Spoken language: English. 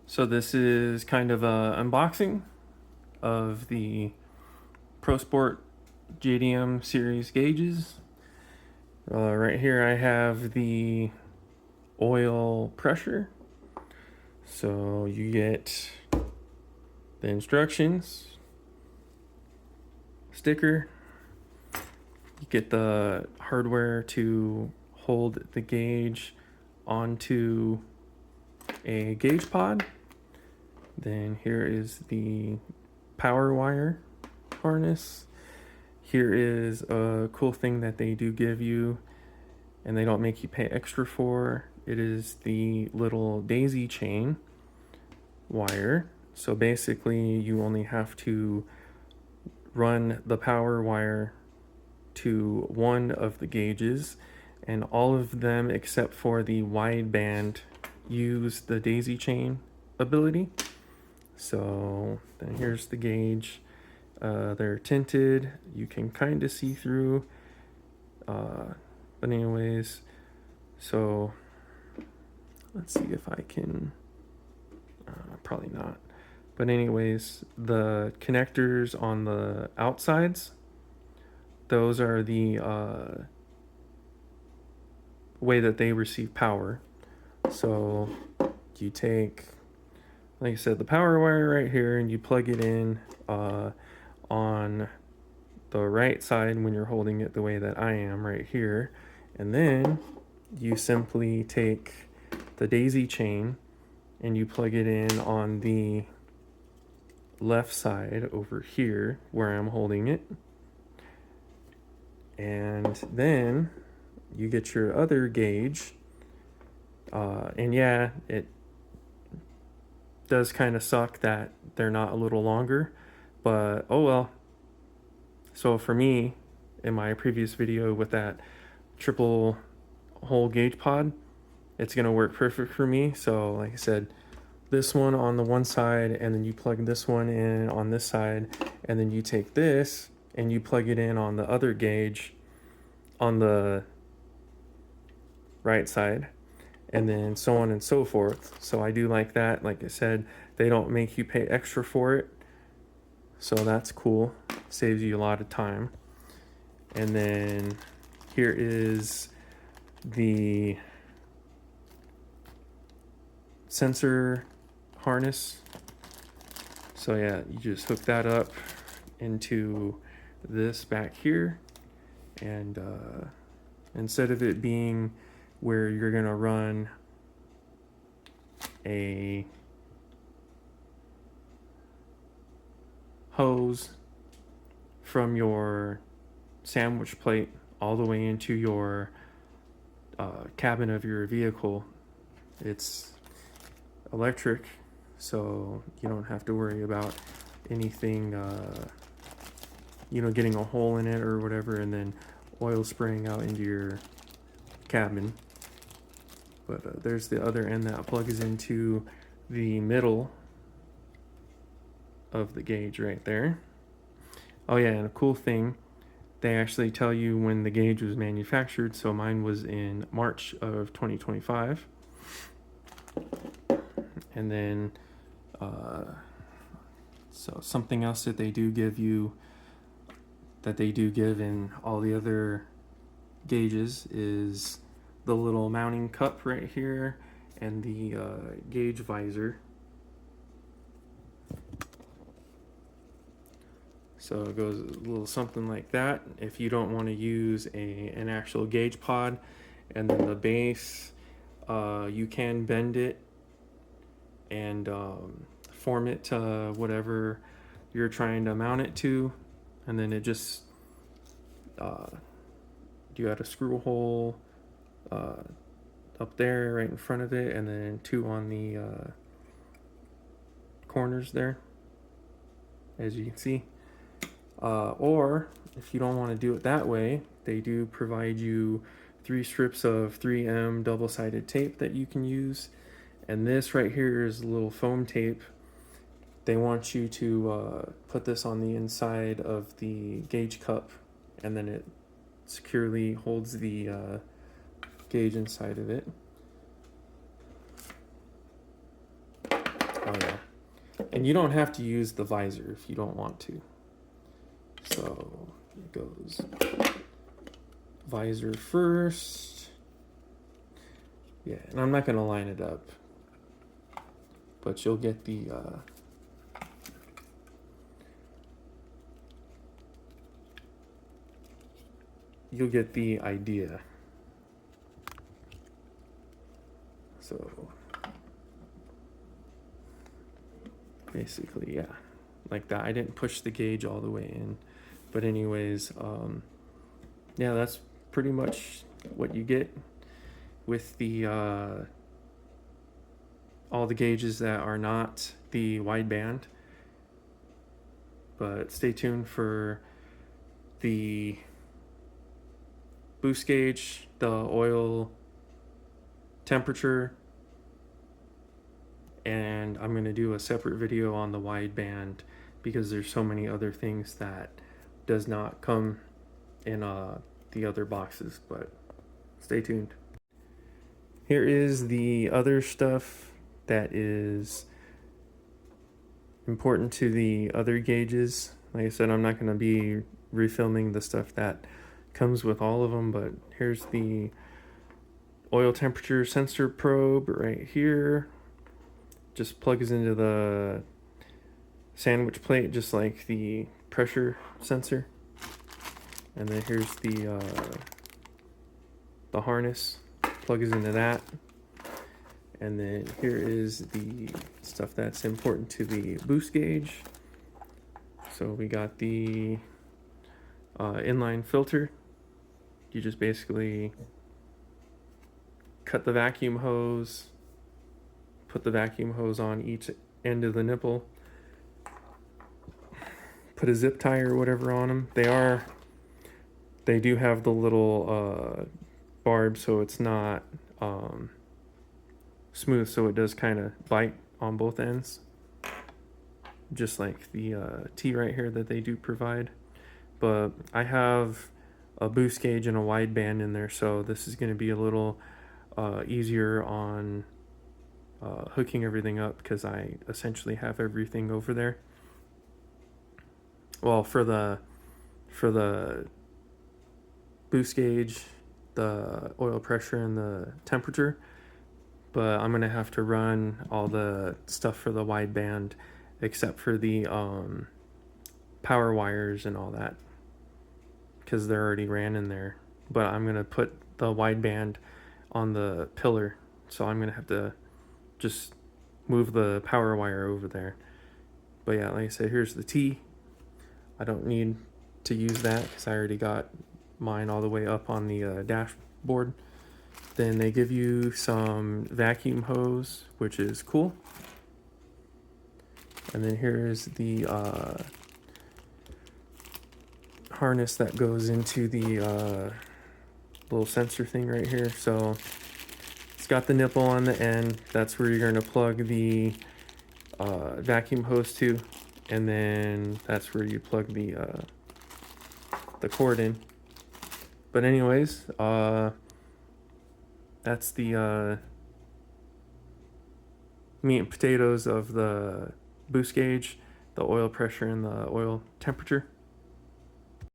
So this is kind of a unboxing of the Prosport JDM series gauges. Right here I have the oil pressure. So you get the instructions, sticker, you get the hardware to hold the gauge onto a gauge pod. Then here is the power wire harness. Here is a cool thing that they do give you and they don't make you pay extra for. It is the little daisy chain wire. So basically you only have to run the power wire to one of the gauges, and all of them except for the wideband use the daisy chain ability. So then here's the gauge. They're tinted. You can kind of see through. But anyways, so let's see if I can, probably not. But anyways, the connectors on the outsides, those are the way that they receive power. So you take, like I said, the power wire right here, and you plug it in on the right side when you're holding it the way that I am right here. And then you simply take the daisy chain and you plug it in on the left side over here where I'm holding it. And then you get your other gauge. And yeah, it does kind of suck that they're not a little longer, but oh well. So for me, in my previous video with that triple hole gauge pod, it's gonna work perfect for me. So like I said, this one on the one side, and then you plug this one in on this side, and then you take this and you plug it in on the other gauge on the right side, and then so on and so forth. So I do like that. Like I said, they don't make you pay extra for it, so that's cool. Saves you a lot of time. And then here is the sensor harness. So yeah, you just hook that up into this back here, and instead of it being where you're gonna run a hose from your sandwich plate all the way into your cabin of your vehicle, it's electric, so you don't have to worry about anything getting a hole in it or whatever and then oil spraying out into your cabin. But there's the other end that plugs into the middle of the gauge right there. Oh yeah, and a cool thing, they actually tell you when the gauge was manufactured. So mine was in March of 2025. And then so something else that they do give you, that they do give in all the other gauges, is the little mounting cup right here and the gauge visor. So it goes a little something like that if you don't want to use an actual gauge pod. And then the base, you can bend it and form it to whatever you're trying to mount it to. And then it just, you got a screw hole up there right in front of it, and then two on the corners there, as you can see. Or if you don't want to do it that way, they do provide you 3 strips of 3M double-sided tape that you can use. And this right here is a little foam tape. They want you to put this on the inside of the gauge cup, and then it securely holds the gauge inside of it. Oh yeah. And you don't have to use the visor if you don't want to. So it goes visor first. Yeah, and I'm not going to line it up, but you'll get the idea. So basically, yeah, like that. I didn't push the gauge all the way in, but anyways, yeah, that's pretty much what you get with the all the gauges that are not the wideband. But stay tuned for the boost gauge, the oil temperature, and I'm going to do a separate video on the wideband because there's so many other things that does not come in the other boxes, but stay tuned. Here is the other stuff that is important to the other gauges. Like I said, I'm not going to be refilming the stuff that comes with all of them, but here's the oil temperature sensor probe right here. Just plugs into the sandwich plate just like the pressure sensor. And then here's the harness, plugs into that. And then here is the stuff that's important to the boost gauge. So we got the inline filter. You just basically cut the vacuum hose, put the vacuum hose on each end of the nipple, put a zip tie or whatever on them. They do have the little barb, so it's not smooth, so it does kind of bite on both ends, just like the T right here that they do provide. But I have a boost gauge and a wideband in there, so this is going to be a little easier on hooking everything up because I essentially have everything over there. Well, for the boost gauge, the oil pressure, and the temperature, but I'm gonna have to run all the stuff for the wideband except for the power wires and all that because they're already ran in there. But I'm gonna put the wideband on the pillar, so I'm gonna have to just move the power wire over there. But yeah, like I said, here's the T. I don't need to use that because I already got mine all the way up on the dashboard. Then they give you some vacuum hose, which is cool. And then here's the harness that goes into the little sensor thing right here. So it's got the nipple on the end. That's where you're going to plug the vacuum hose to, and then that's where you plug the cord in. But anyways, that's the meat and potatoes of the boost gauge, the oil pressure, and the oil temperature.